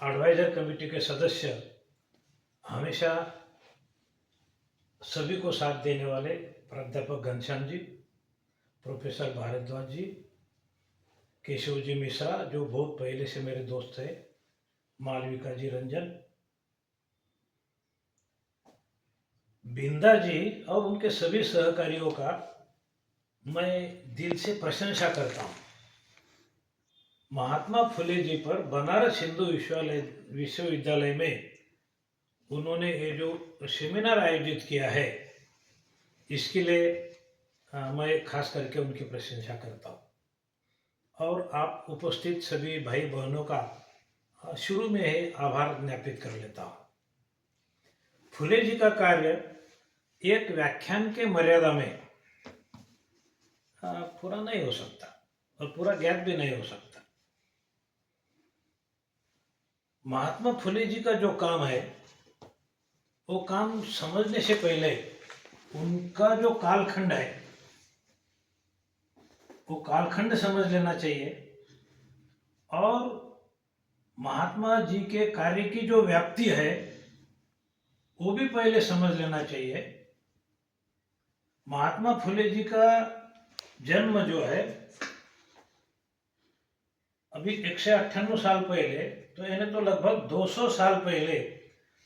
Adviser committee के सदस्य हमेशा सभी को साथ देने वाले प्राध्यापक घनश्याम जी, प्रोफेसर भारद्वाज जी, केशव जी मिश्रा जो बहुत पहले से मेरे दोस्त थे, मालविका जी रंजन, बिंदा जी और उनके सभी सहकारियों का मैं दिल से प्रशंसा करता हूँ। महात्मा फुले जी पर बनारस हिंदू विश्वविद्यालय में उन्होंने ये जो सेमिनार आयोजित किया है, इसके लिए मैं खास करके उनकी प्रशंसा करता हूँ और आप उपस्थित सभी भाई बहनों का शुरू में ही आभार ज्ञापित कर लेता हूँ। फुले जी का कार्य एक व्याख्यान के मर्यादा में पूरा नहीं हो सकता और पूरा ज्ञात भी नहीं हो सकता। महात्मा फुले जी का जो काम है वो काम समझने से पहले उनका जो कालखंड है वो कालखंड समझ लेना चाहिए और महात्मा जी के कार्य की जो व्याप्ति है वो भी पहले समझ लेना चाहिए। महात्मा फुले जी का जन्म जो है अभी 198 साल पहले, तो यानी तो लगभग 200 साल पहले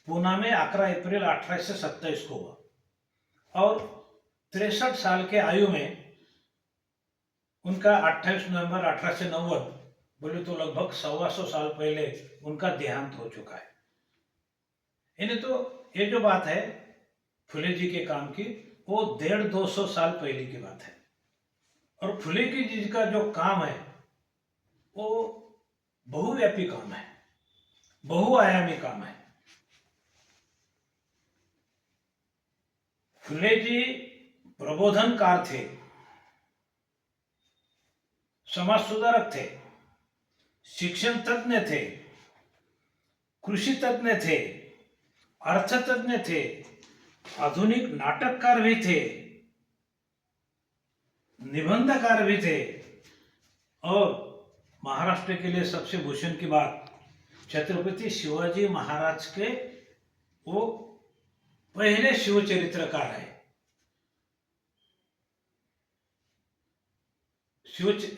पूना में 11 अप्रैल 1827 को हुआ और 63 साल के आयु में उनका 28 नवंबर 1890, बोले तो लगभग 125 साल पहले उनका देहांत हो चुका है। यानी तो ये जो बात है फुले जी के काम की वो 150-200 साल पहले की बात है और फुले जी का जो काम है वो बहुव्यापी काम है, बहुआयामी काम है। फुले जी प्रबोधनकार थे, समाज सुधारक थे, शिक्षण तज्ञ थे, कृषि तज्ञ थे, अर्थतज्ञ थे, आधुनिक नाटककार भी थे, निबंधकार भी थे और महाराष्ट्र के लिए सबसे भूषण की बात, छत्रपति शिवाजी महाराज के वो पहले शिव चरित्रकार है।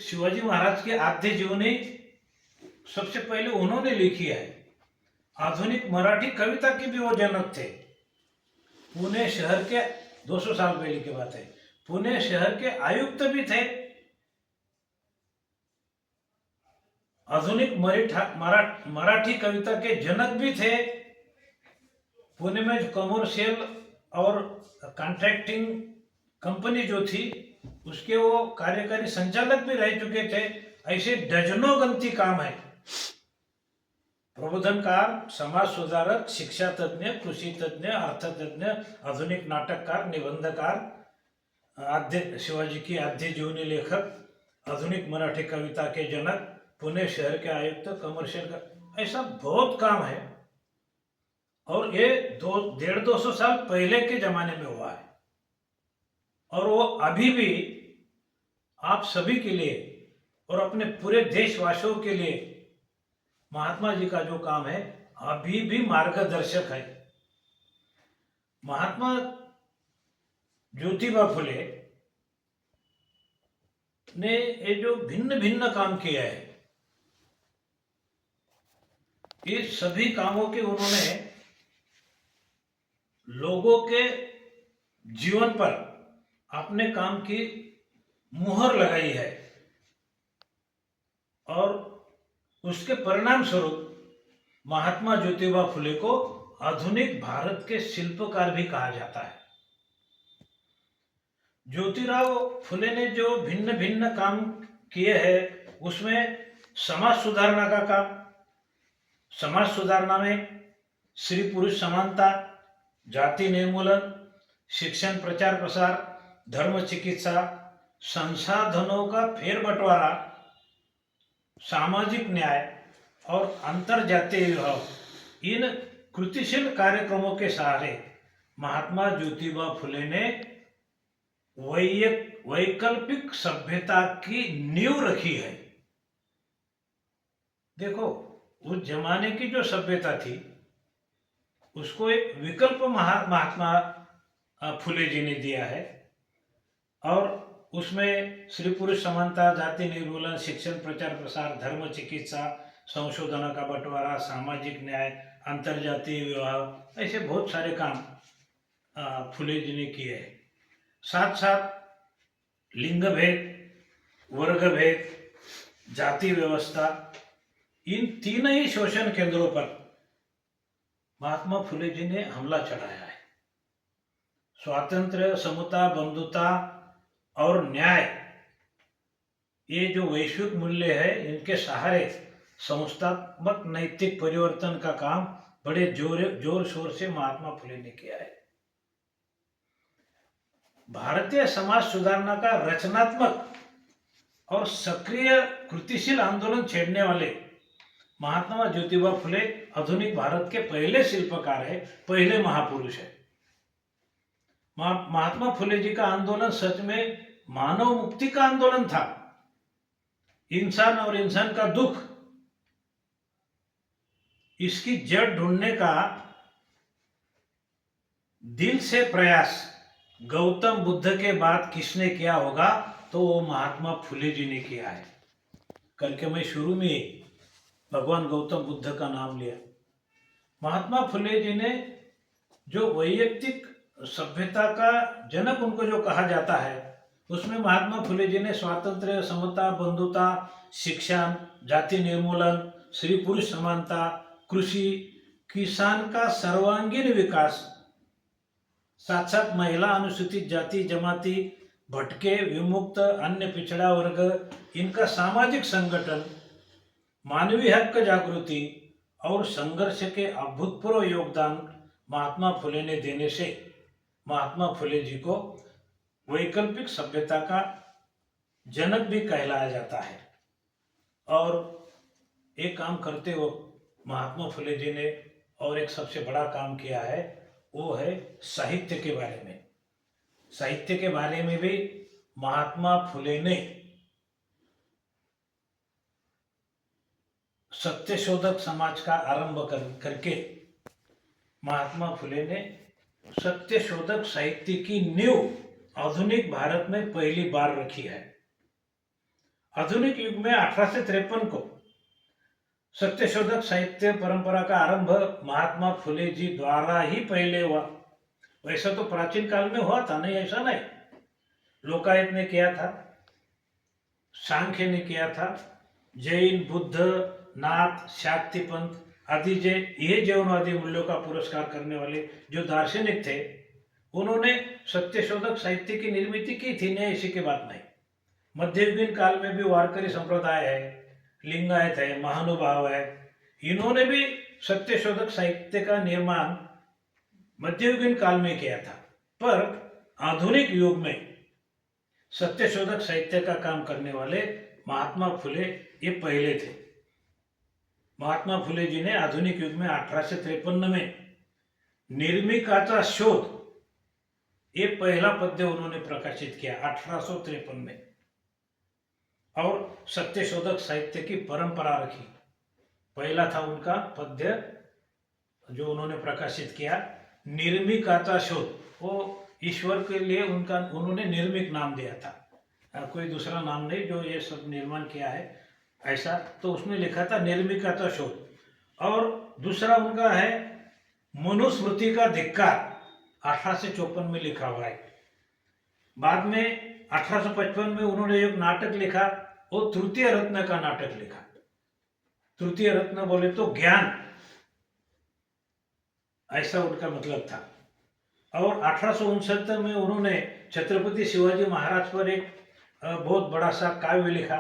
शिवाजी महाराज के आद्य जीवनी सबसे पहले उन्होंने लिखी है। आधुनिक मराठी कविता के भी वो जनक थे। पुणे शहर के 200 साल पहले की बात है, पुणे शहर के आयुक्त भी थे। आधुनिक मराठी कविता के जनक भी थे। पुणे में कमर्शियल और कॉन्ट्रैक्टिंग कंपनी जो थी उसके वो कार्यकारी संचालक भी रह चुके थे। ऐसे डजनों गंती काम है। प्रबोधनकार, समाज सुधारक, शिक्षा तज्ञ, कृषि तज्ञ, अर्थतज्ञ, आधुनिक नाटककार, निबंधकार, आद्य शिवाजी की आद्य जीवनी लेखक, आधुनिक मराठी कविता के जनक, पुणे शहर के आयुक्त, कमर्शियल का, ऐसा बहुत काम है और ये 150-200 साल पहले के जमाने में हुआ है और वो अभी भी आप सभी के लिए और अपने पूरे देशवासियों के लिए महात्मा जी का जो काम है अभी भी मार्गदर्शक है। महात्मा ज्योतिबा फुले ने ये जो भिन्न भिन्न काम किया है, ये सभी कामों के उन्होंने लोगों के जीवन पर अपने काम की मुहर लगाई है और उसके परिणाम स्वरूप महात्मा ज्योतिबा फुले को आधुनिक भारत के शिल्पकार भी कहा जाता है। ज्योतिराव फुले ने जो भिन्न भिन्न काम किए हैं उसमें समाज सुधारना का काम, समाज सुधारना में स्त्री पुरुष समानता, जाति निर्मूलन, शिक्षण प्रचार प्रसार, धर्म चिकित्सा, संसाधनों का फेर बंटवारा, सामाजिक न्याय और अंतरजातीय विवाह, इन कृतिशील कार्यक्रमों के सहारे महात्मा ज्योतिबा फुले ने वैकल्पिक सभ्यता की नींव रखी है। देखो उस जमाने की जो सभ्यता थी उसको एक विकल्प महात्मा फुले जी ने दिया है। और उसमें स्त्री पुरुष समानता, जाति निर्मूलन, शिक्षण प्रचार प्रसार, धर्म चिकित्सा, संशोधन का बंटवारा, सामाजिक न्याय, अंतरजातीय विवाह, ऐसे बहुत सारे काम फुले जी ने किए हैं। साथ साथ लिंग भेद, वर्ग भेद, जाति व्यवस्था, इन तीन ही शोषण केंद्रों पर महात्मा फुले जी ने हमला चढ़ाया है। स्वातंत्र्य, समता, बंधुता और न्याय, ये जो वैश्विक मूल्य है, इनके सहारे संस्थात्मक नैतिक परिवर्तन का काम बड़े जोर शोर से महात्मा फुले ने किया है। भारतीय समाज सुधारना का रचनात्मक और सक्रिय कृतिशील आंदोलन छेड़ने वाले महात्मा ज्योतिबा फुले आधुनिक भारत के पहले शिल्पकार है, पहले महापुरुष है। महात्मा फुले जी का आंदोलन सच में मानव मुक्ति का आंदोलन था। इंसान और इंसान का दुख, इसकी जड़ ढूंढने का दिल से प्रयास गौतम बुद्ध के बाद किसने किया होगा, तो वो महात्मा फुले जी ने किया है। करके मैं शुरू में भगवान गौतम बुद्ध का नाम लिया। महात्मा फुले जी ने जो वैयक्तिक सभ्यता का जनक उनको जो कहा जाता है, उसमें महात्मा फुले जी ने स्वातंत्र्य, समता, बंधुता, शिक्षा, जाति निर्मूलन, स्त्री पुरुष समानता, कृषि, किसान का सर्वांगीण विकास, साथ साथ महिला, अनुसूचित जाति, जमाती, भटके, विमुक्त, अन्य पिछड़ा वर्ग, इनका सामाजिक संगठन, मानवीय हक जागृति और संघर्ष के अभूतपूर्व योगदान महात्मा फुले ने देने से महात्मा फुले जी को वैकल्पिक सभ्यता का जनक भी कहलाया जाता है। और एक काम करते हो महात्मा फुले जी ने और एक सबसे बड़ा काम किया है, वो है साहित्य के बारे में। साहित्य के बारे में भी महात्मा फुले ने सत्यशोधक समाज का आरंभ करके महात्मा फुले ने सत्यशोधक साहित्य की नींव आधुनिक भारत में पहली बार रखी है। आधुनिक युग में 1853 को सत्यशोधक साहित्य परंपरा का आरंभ महात्मा फुले जी द्वारा ही पहले हुआ। वैसा तो प्राचीन काल में हुआ था, नहीं ऐसा नहीं। लोकायत ने किया था, सांख्य ने किया था, जैन, बुद्ध, नाथ, शाक्ति पंथ आदि ये जीवनवादी मूल्यों का पुरस्कार करने वाले जो दार्शनिक थे, उन्होंने सत्यशोधक साहित्य की निर्मित की थी, नहीं ऐसी की बात नहीं। मध्ययुगीन काल में भी वारकरी संप्रदाय है, लिंगायत है, महानुभाव है, इन्होंने भी सत्यशोधक साहित्य का निर्माण मध्ययुगीन काल में किया था। पर आधुनिक युग में सत्यशोधक साहित्य का काम करने वाले महात्मा फुले ये पहले थे। महात्मा फुले जी ने आधुनिक युग में 1853 में निर्मिकाचा शोध ये पहला पद्य उन्होंने प्रकाशित किया 1853 में, और सत्यशोधक साहित्य की परंपरा रखी। पहला था उनका पद्य जो उन्होंने प्रकाशित किया, निर्मिकाचा शोध। वो ईश्वर के लिए उन्होंने निर्मिक नाम दिया था, कोई दूसरा नाम नहीं जो ये सब निर्माण किया है ऐसा। तो उसमें लिखा था निर्मिकाचा शोध। और दूसरा उनका है मनुस्मृति का धिक्कार, 1854 में लिखा हुआ है। बाद में 1855 में उन्होंने एक नाटक लिखा, वो तृतीय रत्न का नाटक लिखा। तृतीय रत्न बोले तो ज्ञान, ऐसा उनका मतलब था। और 1869 में उन्होंने छत्रपति शिवाजी महाराज पर एक बहुत बड़ा सा काव्य लिखा।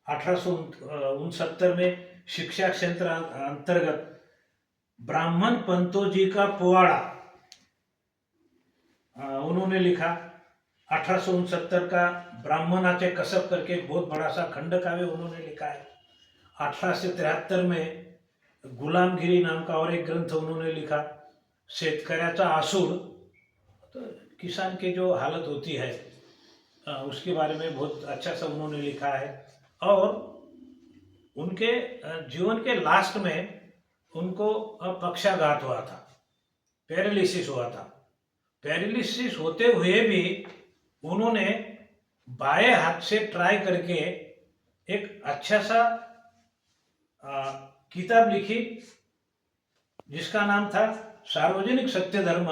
1869 में शिक्षा क्षेत्र अंतर्गत ब्राह्मण पंतों जी का पोवाड़ा उन्होंने लिखा। 1869 का ब्राह्मणाचे कसब करके एक बहुत बड़ा सा खंड काव्य उन्होंने लिखा है। 1873 में गुलामगिरी नाम का और एक ग्रंथ उन्होंने लिखा। शेतकऱ्याचा आसूड, तो किसान की जो हालत होती है उसके बारे में बहुत अच्छा सा उन्होंने लिखा है। और उनके जीवन के लास्ट में उनको पक्षाघात हुआ था, पैरालिसिस हुआ था। पैरालिसिस होते हुए भी उन्होंने बाएं हाथ से ट्राई करके एक अच्छा सा किताब लिखी जिसका नाम था सार्वजनिक सत्य धर्म।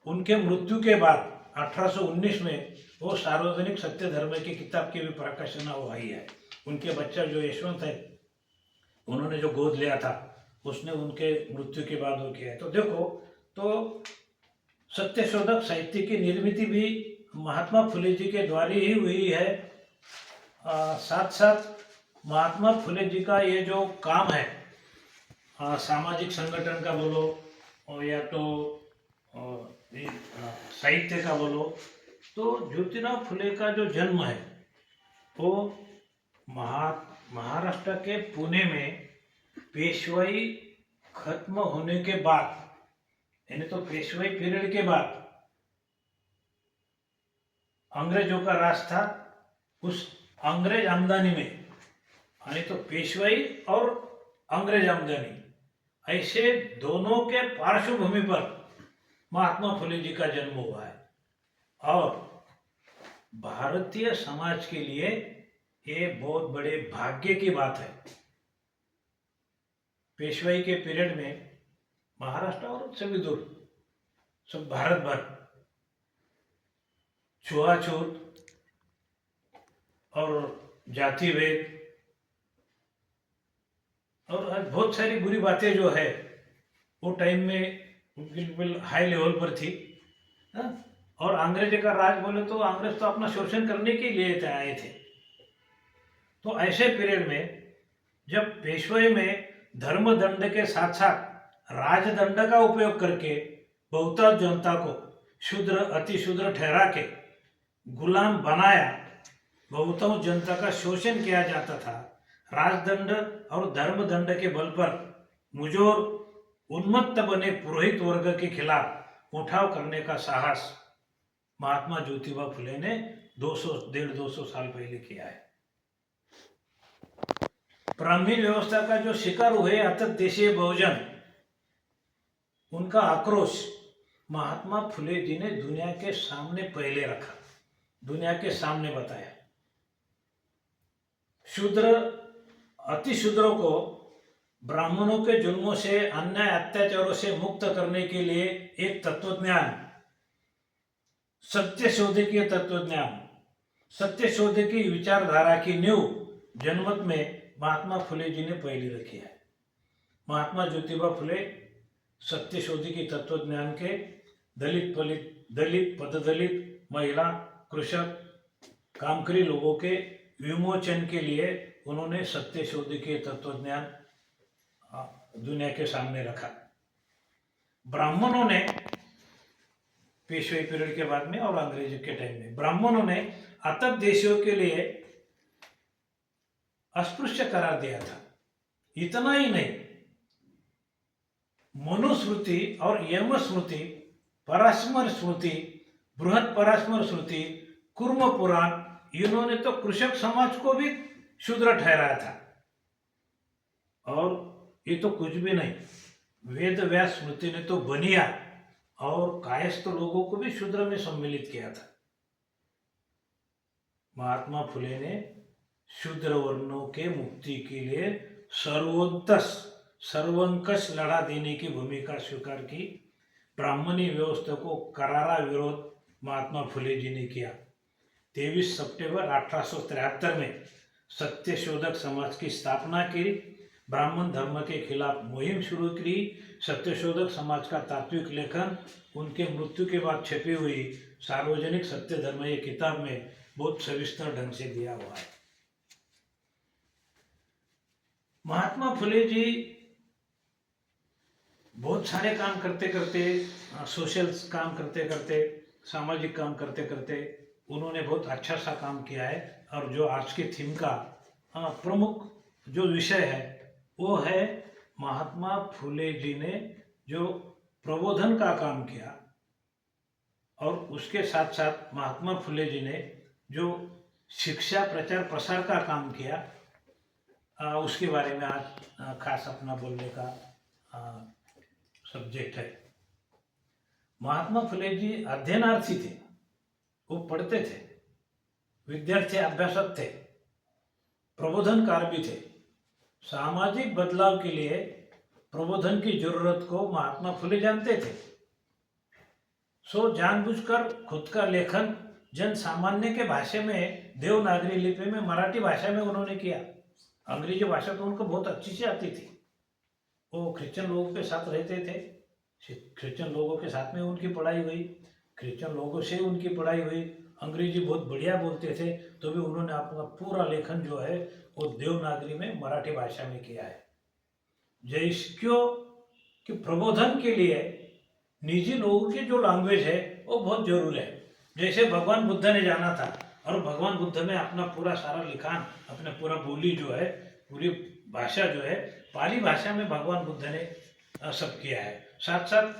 उनके मृत्यु के बाद 1819 में वो सार्वजनिक सत्य धर्म की किताब की भी प्रकाशना हुई है। उनके बच्चा जो यशवंत है, उन्होंने जो गोद लिया था, उसने उनके मृत्यु के बाद वो किया है। तो देखो, तो सत्यशोधक साहित्य की निर्मित भी महात्मा फुले जी के द्वारा ही हुई है। साथ साथ महात्मा फुले जी का ये जो काम है, सामाजिक संगठन का बोलो और या तो साहित्य का बोलो, तो ज्योतिराव फुले का जो जन्म है वो महाराष्ट्र के पुणे में पेशवाई खत्म होने के बाद, यानी तो पेशवाई पीरियड के बाद अंग्रेजों का राज था, उस अंग्रेज आमदनी में, यानी तो पेशवाई और अंग्रेज आमदनी, ऐसे दोनों के पार्श्वभूमि पर महात्मा फुले जी का जन्म हुआ है। और भारतीय समाज के लिए ये बहुत बड़े भाग्य की बात है। पेशवाई के पीरियड में महाराष्ट्र और सभी दूर सब भारत भर छुआछूत और जाति भेद और आज बहुत सारी बुरी बातें जो है वो टाइम में बिल्कुल हाई लेवल पर थी। और अंग्रेज का राज बोले तो अंग्रेज तो अपना शोषण करने के लिए आए थे। तो ऐसे पीरियड में जब पेशवाई में धर्म दंड के साथ साथ राजदंड का उपयोग करके बहुतांश जनता को शूद्र अति शूद्र ठहरा के गुलाम बनाया, बहुतांश जनता का शोषण किया जाता था, राजदंड और धर्म दंड के बल पर मुजोर उन्मत्त बने पुरोहित वर्ग के खिलाफ उठाव करने का साहस महात्मा ज्योतिबा फुले ने 200 साल पहले किया है। ब्राह्मणी व्यवस्था का जो शिकार हुए अतत देशीय बहुजन, उनका आक्रोश महात्मा फुले जी ने दुनिया के सामने पहले रखा, दुनिया के सामने बताया। शूद्र अति शूद्रों को ब्राह्मणों के जुल्मों से, अन्याय अत्याचारों से मुक्त करने के लिए एक तत्वज्ञान, सत्यशोधकीय तत्वज्ञान, सत्यशोधकी विचारधारा की नींव जनमत में महात्मा फुले जी ने पहली रखी है। महात्मा ज्योतिबा फुले सत्यशोधकी तत्वज्ञान के दलित पददलित महिला कृषक कामकरी लोगों के विमोचन के लिए उन्होंने सत्यशोधकीय तत्वज्ञान दुनिया के सामने रखा। ब्राह्मणों ने पेशवाई पीरियड के बाद में और अंग्रेजों के टाइम में ब्राह्मणों ने अतत देशियों के लिए अस्पृश्य करार दिया था। इतना ही नहीं, मनुस्मृति और यमस्मृति, परास्मर स्मृति, बृहद परास्मर स्मृति, कुर्म पुराण, इन्होंने तो कृषक समाज को भी शूद्र ठहराया था। और ये तो कुछ भी नहीं, वेद व्यास स्मृति ने तो बनिया और कायस्थ लोगों को भी शूद्र में सम्मिलित किया था। महात्मा फुले ने शूद्र वर्णों के मुक्ति के लिए सर्वंकष लड़ा देने की भूमिका स्वीकार की। ब्राह्मणी व्यवस्था को करारा विरोध महात्मा फुले जी ने किया। 23 सितंबर 1873 में सत्यशोधक समाज की स्थापना की, ब्राह्मण धर्म के खिलाफ मुहिम शुरू की। सत्यशोधक समाज का तात्विक लेखन उनके मृत्यु के बाद छपी हुई सार्वजनिक सत्य धर्म ये किताब में बहुत सविस्तर ढंग से दिया हुआ है। महात्मा फुले जी बहुत सारे काम करते करते, सोशल काम करते करते, सामाजिक काम करते करते उन्होंने बहुत अच्छा सा काम किया है। और जो आज के थीम का प्रमुख जो विषय है वो है महात्मा फुले जी ने जो प्रबोधन का काम किया और उसके साथ साथ महात्मा फुले जी ने जो शिक्षा प्रचार प्रसार का काम किया, उसके बारे में आज खास अपना बोलने का सब्जेक्ट है। महात्मा फुले जी अध्ययनार्थी थे, वो पढ़ते थे, विद्यार्थी अभ्यासक थे, प्रबोधनकार भी थे। सामाजिक बदलाव के लिए प्रबोधन की जरूरत को महात्मा फुले जानते थे। सो जानबूझकर खुद का लेखन जन सामान्य के भाषा में, देवनागरी लिपि में, मराठी भाषा में उन्होंने किया। अंग्रेजी भाषा तो उनको बहुत अच्छी से आती थी। वो क्रिश्चियन लोगों के साथ रहते थे, क्रिश्चियन लोगों के साथ में उनकी पढ़ाई हुई, क्रिश्चियन लोगों से उनकी पढ़ाई हुई। अंग्रेजी बहुत बढ़िया बोलते थे, तो भी उन्होंने अपना पूरा लेखन जो है वो देवनागरी में, मराठी भाषा में किया है। जैसे कि प्रबोधन के लिए निजी लोगों की जो लैंग्वेज है वो बहुत जरूरी है। जैसे भगवान बुद्ध ने जाना था, और भगवान बुद्ध ने अपना पूरा सारा लिखान, अपना पूरा बोली जो है, पूरी भाषा जो है पाली भाषा में भगवान बुद्ध ने सब किया है। साथ साथ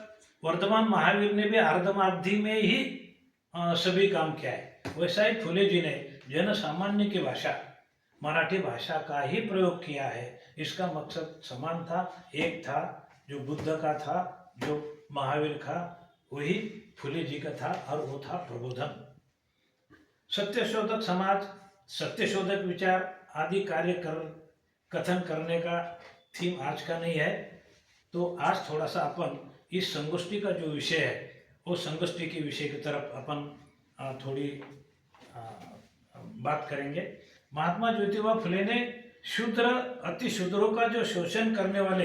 वर्धमान महावीर ने भी अर्धमागधी में ही सभी काम किया है। वैसा ही फुले जी ने जन सामान्य की भाषा, मराठी भाषा का ही प्रयोग किया है। इसका मकसद समान था, एक था, जो बुद्ध का था, जो महावीर का, वही फुले जी का था, और वो था प्रबोधन। सत्यशोधक समाज, सत्यशोधक विचार आदि कार्य कथन करने का थीम आज का नहीं है। तो आज थोड़ा सा अपन इस संगोष्ठी का जो विषय है, वो संगोष्ठी के विषय की तरफ अपन थोड़ी बात करेंगे। महात्मा ज्योतिबा फुले ने शूद्र अति शूद्रों का जो शोषण करने वाले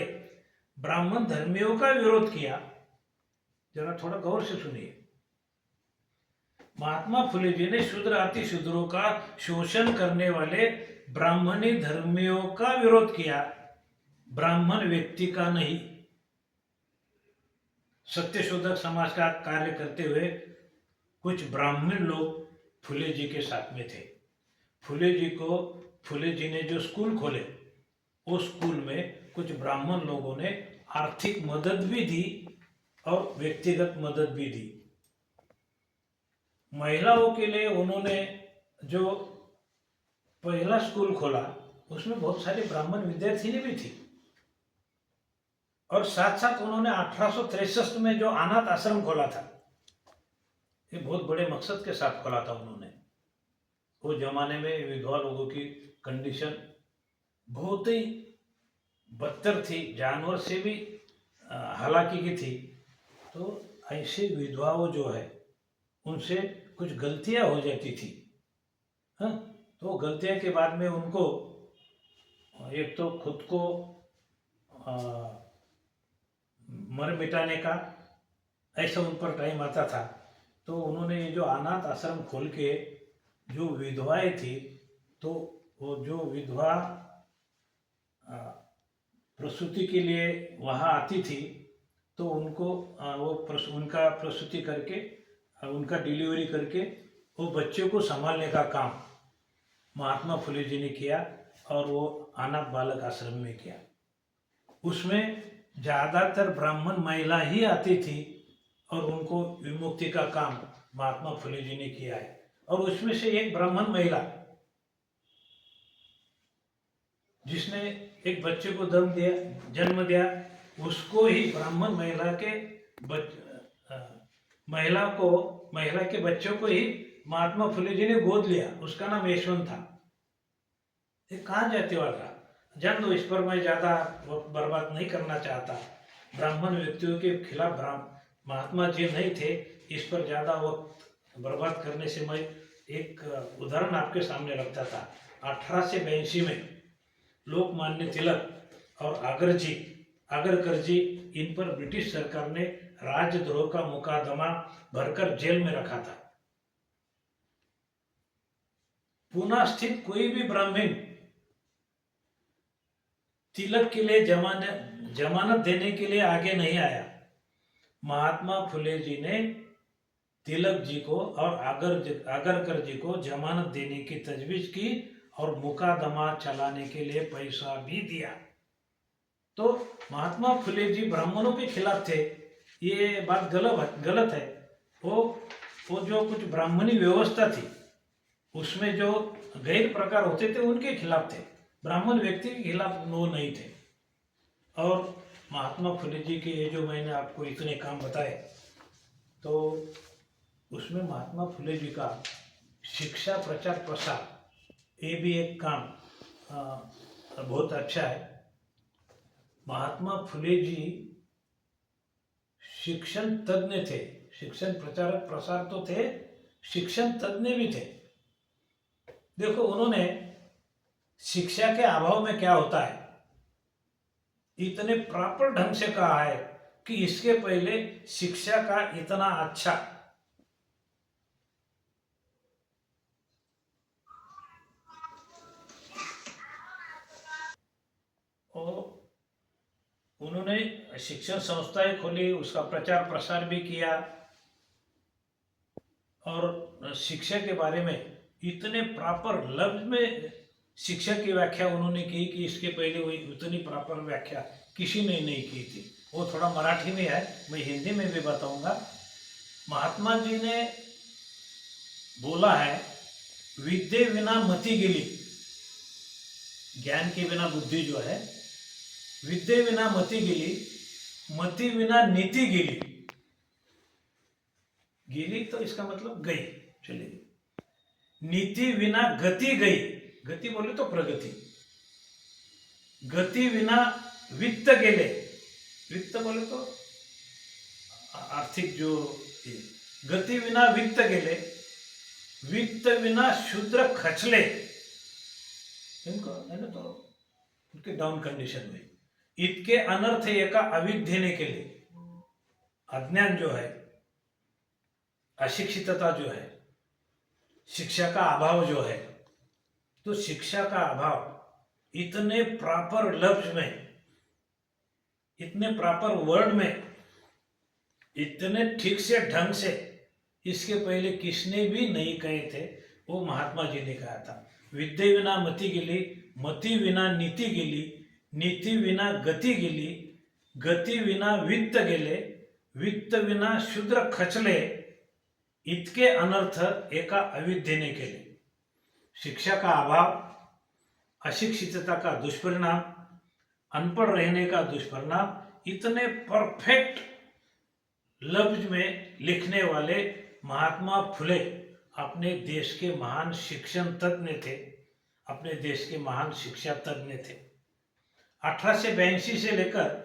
ब्राह्मण धर्मियों का विरोध किया। जरा थोड़ा गौर से सुनिए। महात्मा फुले जी ने शूद्र अति शूद्रों का शोषण करने वाले ब्राह्मणी धर्मियों का विरोध किया, ब्राह्मण व्यक्ति का नहीं। सत्यशोधक समाज का कार्य करते हुए कुछ ब्राह्मण लोग फुले जी के साथ में थे। फुले जी ने जो स्कूल खोले, उस स्कूल में कुछ ब्राह्मण लोगों ने आर्थिक मदद भी दी और व्यक्तिगत मदद भी दी। महिलाओं के लिए उन्होंने जो पहला स्कूल खोला, उसमें बहुत सारे ब्राह्मण विद्यार्थी भी थी। और साथ साथ उन्होंने 1863 में जो अनाथ आश्रम खोला था, ये बहुत बड़े मकसद के साथ खोला था उन्होंने। वो जमाने में विधवा लोगों की कंडीशन बहुत ही बदतर थी, जानवर से भी हालाकी की थी। तो ऐसे विधवाओं जो है, उनसे कुछ गलतियां हो जाती थी। हाँ, तो गलतियां के बाद में उनको एक तो खुद को मर मिटाने का ऐसा उन पर टाइम आता था। तो उन्होंने ये जो अनाथ आश्रम खोल के जो विधवाएं थी, तो वो जो विधवा प्रसूति के लिए वहाँ आती थी, तो उनको उनका प्रसूति करके, उनका डिलीवरी करके वो बच्चे को संभालने का काम महात्मा फुले जी ने किया, और वो अनाथ बालक आश्रम में किया। उसमें ज़्यादातर ब्राह्मण महिला ही आती थी, और उनको विमुक्ति का काम महात्मा फुले जी ने किया है। और उसमें से एक ब्राह्मण महिला जिसने एक बच्चे को जन्म दिया, उसको ही ब्राह्मण महिला के बच्चों को ही महात्मा फुले जी ने गोद लिया। उसका नाम यशवंत था। ये कहाँ जाते वाला जान दो, इस पर मैं ज़्यादा वक्त बर्बाद नहीं करना चाहता। ब्राह्मण व्यक्तियों के खिलाफ महात्मा जी नहीं थे, इस पर ज़्यादा वक्त बर्बाद करने से मैं एक उदाहरण आपके सामने रखता था। 1882 में लोकमान्य तिलक और आगरकर जी, इन पर ब्रिटिश सरकार ने राजद्रोह का मुकदमा भरकर जेल में रखा था। पुणे स्थित कोई भी ब्राह्मण तिलक के लिए जमानत देने के लिए आगे नहीं आया। महात्मा फुले जी ने तिलक जी को और आगरकर जी को जमानत देने की तजवीज की, और मुकदमा चलाने के लिए पैसा भी दिया। तो महात्मा फुले जी ब्राह्मणों के खिलाफ थे, ये बात गलत है। वो जो कुछ ब्राह्मणी व्यवस्था थी, उसमें जो गैर प्रकार होते थे, उनके खिलाफ थे। ब्राह्मण व्यक्ति के खिलाफ वो नहीं थे। और महात्मा फुले जी के ये जो मैंने आपको इतने काम बताए, तो उसमें महात्मा फुले जी का शिक्षा प्रचार प्रसार ये भी एक काम बहुत अच्छा है। महात्मा फुले जी शिक्षण तज्ञ थे, शिक्षण प्रचारक प्रसार तो थे, शिक्षण तज्ञ भी थे। देखो उन्होंने शिक्षा के अभाव में क्या होता है इतने प्रॉपर ढंग से कहा है कि इसके पहले शिक्षा का इतना अच्छा और उन्होंने शिक्षण संस्थाएं खोली, उसका प्रचार प्रसार भी किया और शिक्षा के बारे में इतने प्रॉपर लफ्ज में शिक्षा की व्याख्या उन्होंने की कि इसके पहले वही उतनी प्रॉपर व्याख्या किसी ने नहीं की थी। वो थोड़ा मराठी में है, मैं हिंदी में भी बताऊंगा। महात्मा जी ने बोला है, विद्ये बिना मति गेली, ज्ञान के बिना बुद्धि जो है, विद्ये बिना मति गेली, मति बिना नीति गेली। गेली तो इसका मतलब गई, चलेगी। नीति बिना गति गई, गति बोले तो प्रगति। गति बिना वित्त गेले, वित्त बोले तो आर्थिक जो गति बिना वित्त गेले, वित्त बिना शूद्र खचले, इनको है ना, तो उनके डाउन कंडीशन हुई। इतके अनर्थ एका अविद्येने केले, अज्ञान जो है, अशिक्षितता जो है, शिक्षा का अभाव जो है, तो शिक्षा का अभाव इतने प्रॉपर लफ्ज में, इतने प्रॉपर वर्ड में, इतने ठीक से ढंग से इसके पहले किसने भी नहीं कहे थे, वो महात्मा जी ने कहा था। विद्ये बिना मति गेली, मति बिना नीति गेली, नीति बिना गति गेली, गति बिना वित्त गेले, वित्त बिना शूद्र खचले, इतके अनर्थ एका अविद्येने केले। शिक्षा का अभाव, अशिक्षितता का दुष्परिणाम, अनपढ़ रहने का दुष्परिणाम, इतने परफेक्ट लफ्ज में लिखने वाले महात्मा फुले अपने देश के महान शिक्षण तज्ञ थे, अपने देश के महान शिक्षा तज्ञ थे। 1882 से लेकर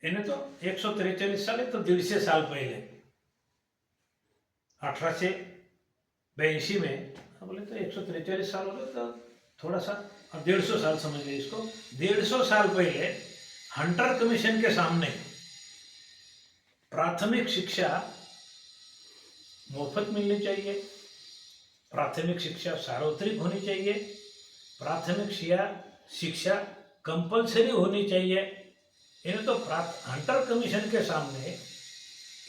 इन्हें तो 143 साल है, तो 150 साल पहले 1882 में बोले तो 143 साल हो गए, तो थोड़ा सा 150 साल समझ लीजिए इसको। 150 साल पहले हंटर कमीशन के सामने प्राथमिक शिक्षा मुफ्त मिलनी चाहिए, प्राथमिक शिक्षा सार्वत्रिक होनी चाहिए, प्राथमिक शिक्षा कंपलसरी होनी चाहिए। इन्हें तो हंटर कमीशन के सामने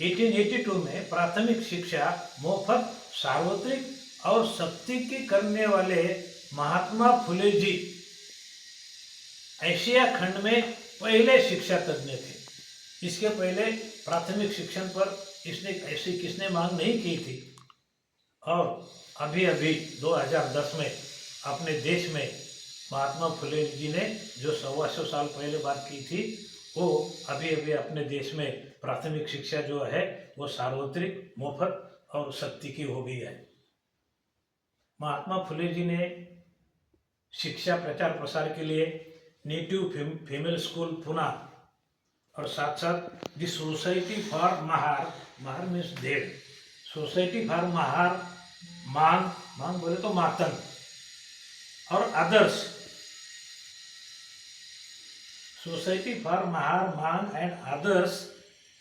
1882 में प्राथमिक शिक्षा मुफ्त, सार्वत्रिक और सख्ती की करने वाले महात्मा फुले जी एशिया खंड में पहले शिक्षा तज्ञ थे। इसके पहले प्राथमिक शिक्षण पर इसने ऐसी किसने मांग नहीं की थी। और अभी अभी 2010 में अपने देश में महात्मा फुले जी ने जो 125 साल पहले बात की थी, वो अभी अभी अपने देश में प्राथमिक शिक्षा जो है वो सार्वत्रिक, मुफ्त और सख्ती की हो गई है। महात्मा फुले जी ने शिक्षा प्रचार प्रसार के लिए नेटिव फीमेल स्कूल पुणे और साथ साथ the society for Mahar, Mahar means Dev, society for Mahar, Mang, Mang बोले तो मातंग, और अदर्स, सोसाइटी फॉर महार, मांग एंड अदर्स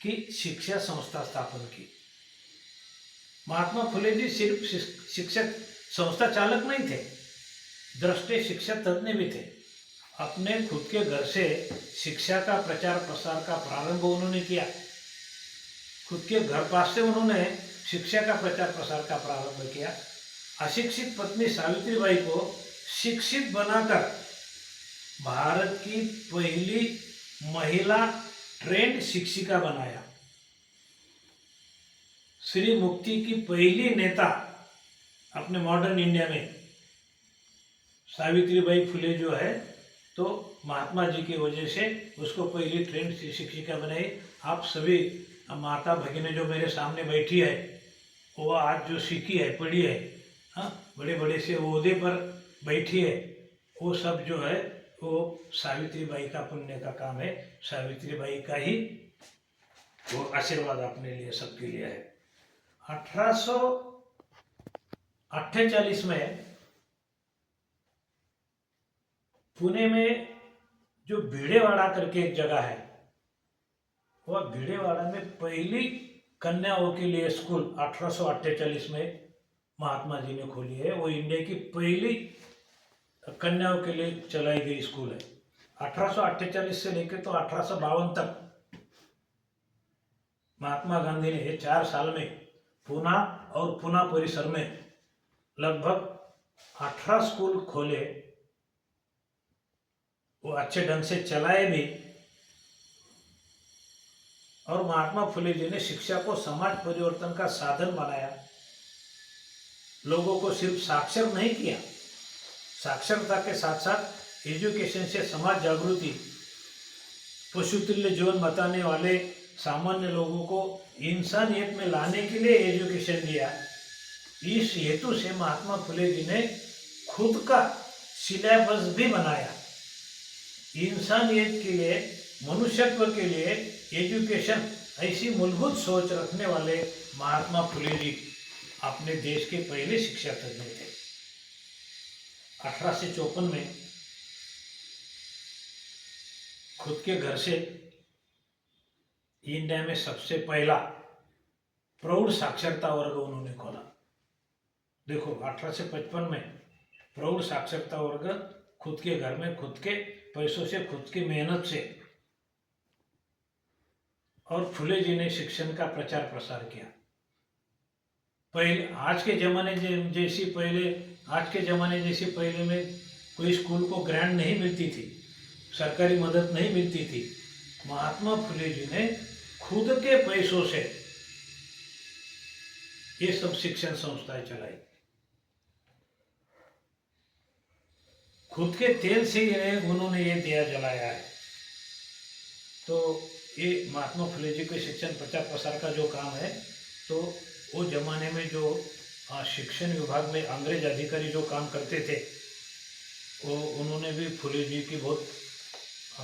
की शिक्षा संस्था स्थापन की। महात्मा फुले जी सिर्फ शिक्षक संस्था चालक नहीं थे, दृष्टि शिक्षा तज्ञ भी थे। अपने खुद के घर से शिक्षा का प्रचार प्रसार का प्रारंभ उन्होंने किया, खुद के घर पास से उन्होंने शिक्षा का प्रचार प्रसार का प्रारंभ किया। अशिक्षित पत्नी सावित्रीबाई को शिक्षित बनाकर भारत की पहली महिला ट्रेंड शिक्षिका बनाया। श्री मुक्ति की पहली नेता अपने मॉडर्न इंडिया में सावित्रीबाई फुले जो है तो महात्मा जी की वजह से उसको पहली ट्रेन शिक्षिका बनाई। आप सभी माता भगिनी जो मेरे सामने बैठी है वो आज जो सीखी है पढ़ी है, हाँ, बड़े बड़े से ओहदे पर बैठी है, वो सब जो है वो सावित्रीबाई का पुण्य का काम है। सावित्रीबाई का ही वो आशीर्वाद अपने लिए सबके लिए है। 1848 में पुणे में जो भिड़ेवाड़ा करके एक जगह है, वह भिड़ेवाड़ा में पहली कन्याओं के लिए स्कूल 1848 में महात्मा जी ने खोली है। वो इंडिया की पहली कन्याओं के लिए चलाई गई स्कूल है। 1848 से लेकर तो 1852 तक महात्मा गांधी ने 4 साल में पूना और पूना परिसर में लगभग 18 स्कूल खोले। वो अच्छे ढंग से चलाए भी। और महात्मा फुले जी ने शिक्षा को समाज परिवर्तन का साधन बनाया। लोगों को सिर्फ साक्षर नहीं किया, साक्षरता के साथ साथ एजुकेशन से समाज जागृति, पशुतुल्य जीवन बताने वाले सामान्य लोगों को इंसानियत में लाने के लिए एजुकेशन दिया। इस हेतु से महात्मा फुले जी ने खुद का सिलेबस भी बनाया। इंसानियत के लिए, मनुष्यत्व के लिए एजुकेशन, ऐसी मूलभूत सोच रखने वाले महात्मा फुले जी अपने देश के पहले शिक्षा तज्ञ थे। 1854 में खुद के घर से इंडिया में सबसे पहला प्रौढ़ साक्षरता वर्ग उन्होंने खोला। देखो 1855 में प्रौढ़ साक्षरता वर्ग खुद के घर में, खुद के पैसों से, खुद की मेहनत से। और फुले जी ने शिक्षण का प्रचार प्रसार किया। पहले आज के ज़माने जैसी पहले में कोई स्कूल को ग्रांट नहीं मिलती थी, सरकारी मदद नहीं मिलती थी। महात्मा फुले जी ने खुद के पैसों से ये सब शिक्षण संस्थाएं चलाई। खुद के तेल से उन्होंने ये दिया जलाया है। तो ये महात्मा फुले जी के शिक्षण प्रचार प्रसार का जो काम है, तो वो जमाने में जो शिक्षण विभाग में अंग्रेज अधिकारी जो काम करते थे, वो उन्होंने भी फुले जी की बहुत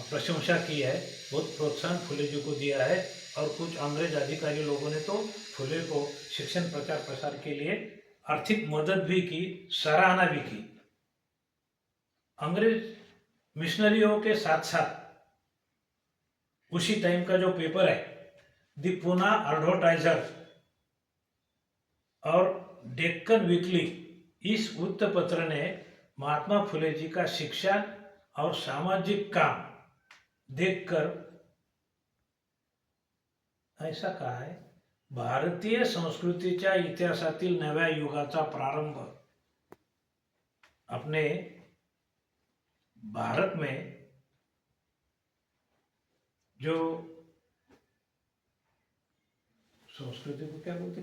प्रशंसा की है, बहुत प्रोत्साहन फुले जी को दिया है। और कुछ अंग्रेज अधिकारी लोगों ने तो फुले को शिक्षण प्रचार प्रसार के लिए आर्थिक मदद भी की, सराहना भी की। अंग्रेज मिशनरियों के साथ साथ उसी टाइम का जो पेपर है द पूना एडवर्टाइजर और डेक्कन वीकली, इस वृत्तपत्र ने महात्मा फुले जी का शिक्षा और सामाजिक काम देखकर ऐसा कहा है, भारतीय संस्कृतीच्या इतिहासातील नव्या युगाचा प्रारंभ अपने भारत में जो संस्कृति को क्या बोलते,